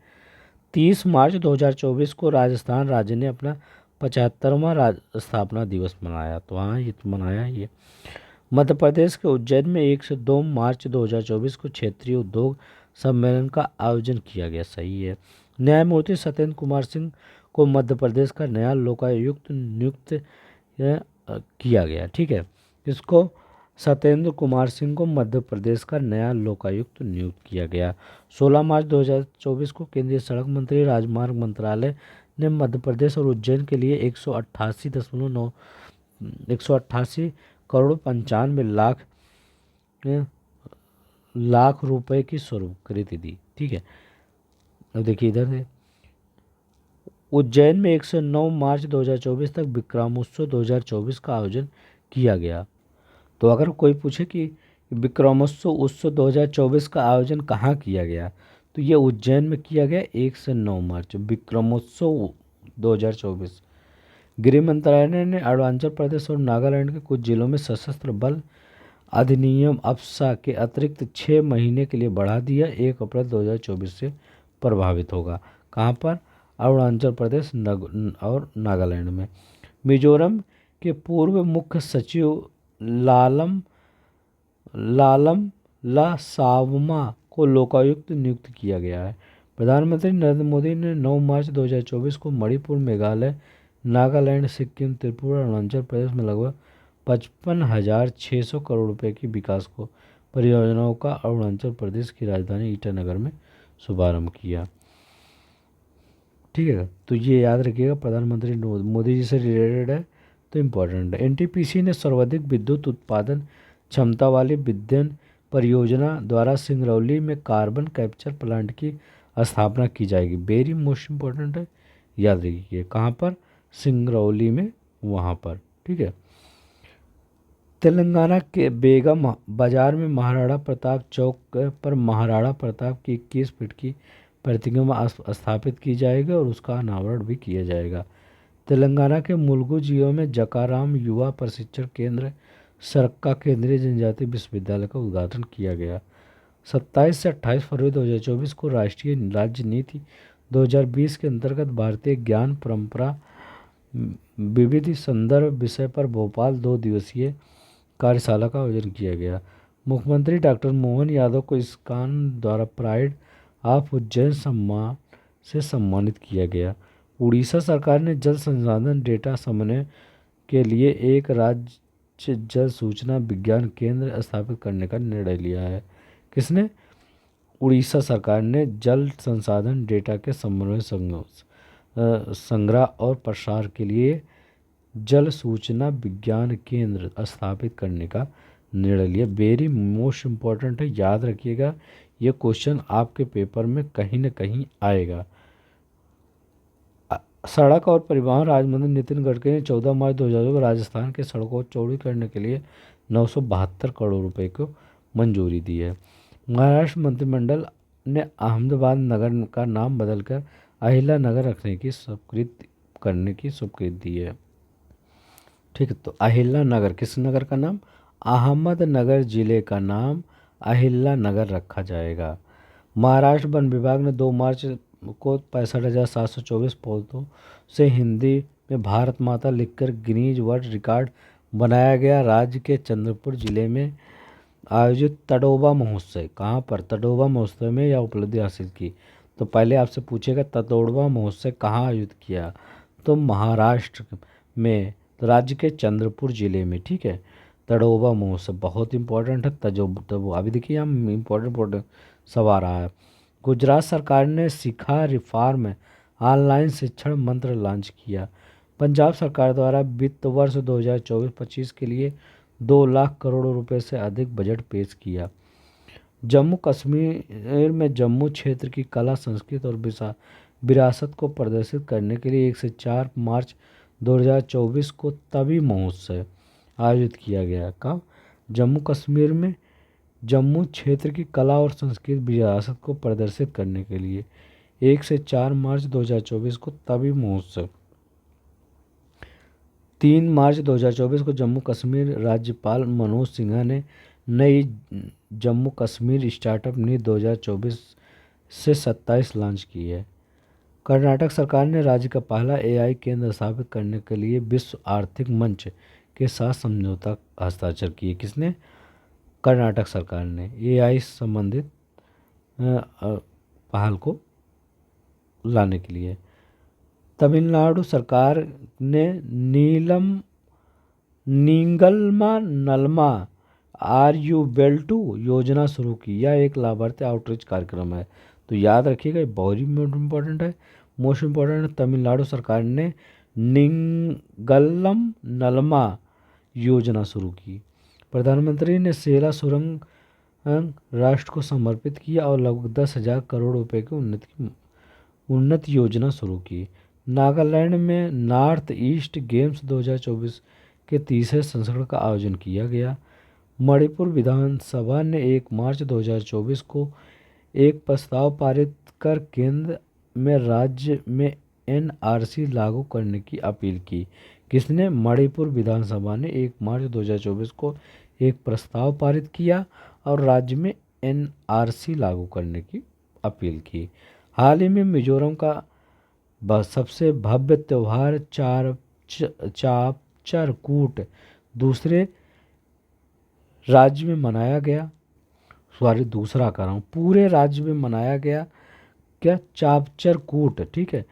30 मार्च 2024 को राजस्थान राज्य ने अपना 75वां स्थापना दिवस मनाया। तो हाँ, ये तो मनाया ही है। मध्य प्रदेश के उज्जैन में 1 से 2 मार्च 2024 को क्षेत्रीय उद्योग सम्मेलन का आयोजन किया गया, सही है। न्यायमूर्ति सत्येंद्र कुमार सिंह को मध्य प्रदेश का नया लोकायुक्त नियुक्त किया गया, ठीक है। इसको सत्येंद्र कुमार सिंह को मध्य प्रदेश का नया लोकायुक्त नियुक्त किया गया। 16 मार्च 2024 को केंद्रीय सड़क मंत्री राजमार्ग मंत्रालय ने मध्य प्रदेश और उज्जैन के लिए 188 करोड़ 95 लाख लाख रुपए की स्वीकृति दी। ठीक है, अब देखिए इधर से उज्जैन में 109 मार्च 2024 तक विक्रमोत्सव 2024 का आयोजन किया गया। तो अगर कोई पूछे कि विक्रमोत्सव उत्सव 2024 का आयोजन कहाँ किया गया, तो ये उज्जैन में किया गया 1 से 9 मार्च विक्रमोत्सव 2024। गृह मंत्रालय ने अरुणाचल प्रदेश और नागालैंड के कुछ जिलों में सशस्त्र बल अधिनियम अप्सा के अतिरिक्त 6 महीने के लिए बढ़ा दिया। 1 अप्रैल 2024 से प्रभावित होगा। कहाँ पर? अरुणाचल प्रदेश और नागालैंड में। मिजोरम के पूर्व मुख्य सचिव लालम लालम लासावमा को लोकायुक्त नियुक्त किया गया है। प्रधानमंत्री नरेंद्र मोदी ने 9 मार्च 2024 को मणिपुर, मेघालय, नागालैंड, सिक्किम, त्रिपुरा, अरुणाचल प्रदेश में लगभग 55,600 करोड़ रुपए की विकास को परियोजनाओं का अरुणाचल प्रदेश की राजधानी ईटानगर में शुभारंभ किया। ठीक है, तो ये याद रखिएगा, प्रधानमंत्री मोदी जी से रिलेटेड है तो इम्पोर्टेंट है। एनटीपीसी ने सर्वाधिक विद्युत उत्पादन क्षमता वाली विद्युत परियोजना द्वारा सिंगरौली में कार्बन कैप्चर प्लांट की स्थापना की जाएगी। वेरी मोस्ट इम्पोर्टेंट है, याद रखिए। कहाँ पर? सिंगरौली में, वहाँ पर। ठीक है। तेलंगाना के बेगम बाजार में महाराणा प्रताप चौक पर महाराणा प्रताप की 21 फीट की प्रतिमा स्थापित की जाएगी और उसका अनावरण भी किया जाएगा। तेलंगाना के मुलुगु जिले में जकाराम युवा प्रशिक्षण केंद्र सरक्का केंद्रीय जनजातीय विश्वविद्यालय का उद्घाटन किया गया। 27 से 28 फरवरी 2024 को राष्ट्रीय राज्य नीति 2020 के अंतर्गत भारतीय ज्ञान परंपरा विविध संदर्भ विषय पर भोपाल 2 दिवसीय कार्यशाला का आयोजन किया गया। मुख्यमंत्री डॉक्टर मोहन यादव को इस्कॉन द्वारा प्राइड ऑफ उज्जैन सम्मान से सम्मानित किया गया। उड़ीसा सरकार ने जल संसाधन डेटा समन्वय के लिए एक राज्य जल सूचना विज्ञान केंद्र स्थापित करने का निर्णय लिया है। किसने? उड़ीसा सरकार ने जल संसाधन डेटा के समन्वय संग्रह और प्रसार के लिए जल सूचना विज्ञान केंद्र स्थापित करने का निर्णय लिया। वेरी मोस्ट इम्पोर्टेंट है, याद रखिएगा, ये क्वेश्चन आपके पेपर में कहीं ना कहीं आएगा। सड़क और परिवहन राज्य मंत्री नितिन गडकरी ने 14 मार्च 2000 को राजस्थान के सड़कों को चौड़ी करने के लिए 972 करोड़ रुपए को मंजूरी दी है। महाराष्ट्र मंत्रिमंडल ने अहमदाबाद नगर का नाम बदलकर अहिल्या नगर रखने की स्वीकृति दी है। ठीक है, तो अहिल्या नगर, किस नगर का नाम? अहमदनगर जिले का नाम अहिल्या नगर रखा जाएगा। महाराष्ट्र वन विभाग ने 2 मार्च को 65,724 पौधों से हिंदी में भारत माता लिखकर गिनीज वर्ल्ड रिकॉर्ड बनाया गया। राज्य के चंद्रपुर जिले में आयोजित तडोबा महोत्सव, कहाँ पर? तडोबा महोत्सव में यह उपलब्धि हासिल की। तो पहले आपसे पूछेगा तडोबा महोत्सव कहाँ आयोजित किया, तो महाराष्ट्र में, तो राज्य के चंद्रपुर जिले में। ठीक है, तडोबा महोत्सव बहुत इंपॉर्टेंट है। तजो अभी देखिए हम इम्पोर्टेंट सब आ रहा है। गुजरात सरकार ने शिक्षा रिफॉर्म ऑनलाइन शिक्षण मंत्र लॉन्च किया। पंजाब सरकार द्वारा वित्त वर्ष 2024-25 के लिए 2 लाख करोड़ रुपए से अधिक बजट पेश किया। जम्मू कश्मीर में जम्मू क्षेत्र की कला, संस्कृति और विरासत को प्रदर्शित करने के लिए 1 से 4 मार्च 2024 को तवी महोत्सव आयोजित किया गया। कब? जम्मू कश्मीर में जम्मू क्षेत्र की कला और संस्कृति विरासत को प्रदर्शित करने के लिए 1 से 4 मार्च 2024 को तवी महोत्सव। 3 मार्च 2024 को जम्मू कश्मीर राज्यपाल मनोज सिन्हा ने नई जम्मू कश्मीर स्टार्टअप नीति 2024 से 27 लॉन्च की है। कर्नाटक सरकार ने राज्य का पहला एआई केंद्र स्थापित करने के लिए विश्व आर्थिक मंच के साथ समझौता हस्ताक्षर किए। किसने? कर्नाटक सरकार ने एआई संबंधित पहल को लाने के लिए। तमिलनाडु सरकार ने नींगलमा नलमा RU-Well-2 योजना शुरू की। यह एक लाभार्थी आउटरीच कार्यक्रम है, तो याद रखिएगा, बहुत ही इम्पोर्टेंट है, मोस्ट इम्पोर्टेंट है। तमिलनाडु सरकार ने नींगलम नलमा योजना शुरू की। प्रधानमंत्री ने सेला सुरंग राष्ट्र को समर्पित किया और लगभग 10,000 करोड़ रुपए की उन्नति योजना शुरू की। नागालैंड में नॉर्थ ईस्ट गेम्स 2024 के तीसरे संस्करण का आयोजन किया गया। मणिपुर विधानसभा ने 1 मार्च 2024 को एक प्रस्ताव पारित कर केंद्र में राज्य में एनआरसी लागू करने की अपील की। किसने? मणिपुर विधानसभा ने 1 मार्च 2024 को एक प्रस्ताव पारित किया और राज्य में एनआरसी लागू करने की अपील की। हाल ही में मिजोरम का सबसे भव्य त्यौहार चापचरकूट दूसरे राज्य में मनाया गया। दूसरा कर रहा हूँ, पूरे राज्य में मनाया गया। क्या? चापचरकूट। ठीक है,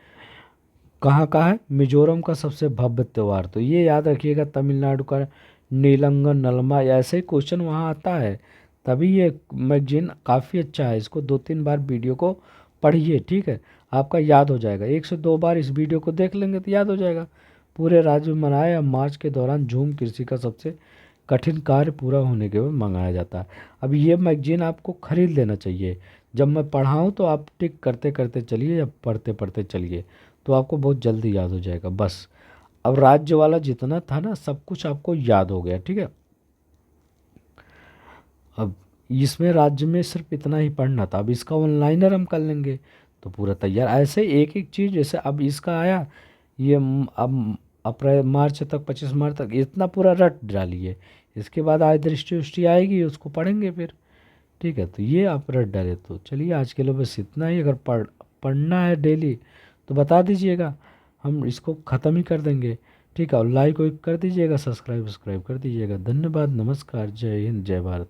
कहाँ का है? मिजोरम का सबसे भव्य त्यौहार। तो ये याद रखिएगा, तमिलनाडु का नीलंगन नलमा, ऐसे ही क्वेश्चन वहाँ आता है। तभी ये मैगजीन काफ़ी अच्छा है, इसको 2-3 बार वीडियो को पढ़िए। ठीक है, आपका याद हो जाएगा। 1 से 2 बार इस वीडियो को देख लेंगे तो याद हो जाएगा। पूरे राज्य में मनाया। मार्च के दौरान झूम कृषि का सबसे कठिन कार्य पूरा होने के बाद मंगाया जाता है। अब ये मैगजीन आपको खरीद लेना चाहिए। जब मैं पढ़ाऊँ तो आप टिक करते करते चलिए या पढ़ते पढ़ते चलिए, तो आपको बहुत जल्दी याद हो जाएगा। बस अब राज्य वाला जितना था ना, सब कुछ आपको याद हो गया। ठीक है, अब इसमें राज्य में सिर्फ इतना ही पढ़ना था। अब इसका ऑनलाइनर हम कर लेंगे तो पूरा तैयार। ऐसे एक एक चीज़, जैसे अब इसका आया ये अब अप्रैल मार्च तक, 25 मार्च तक इतना पूरा रट डालिए। इसके बाद आज दृष्टि उष्टि आएगी, उसको पढ़ेंगे फिर। ठीक है, तो ये आप रट डाले। तो चलिए आज के लिए बस इतना ही। अगर पढ़ना है डेली तो बता दीजिएगा, हम इसको ख़त्म ही कर देंगे। ठीक है, और लाइक वाइक कर दीजिएगा, सब्सक्राइब कर दीजिएगा। धन्यवाद, नमस्कार, जय हिंद, जय भारत।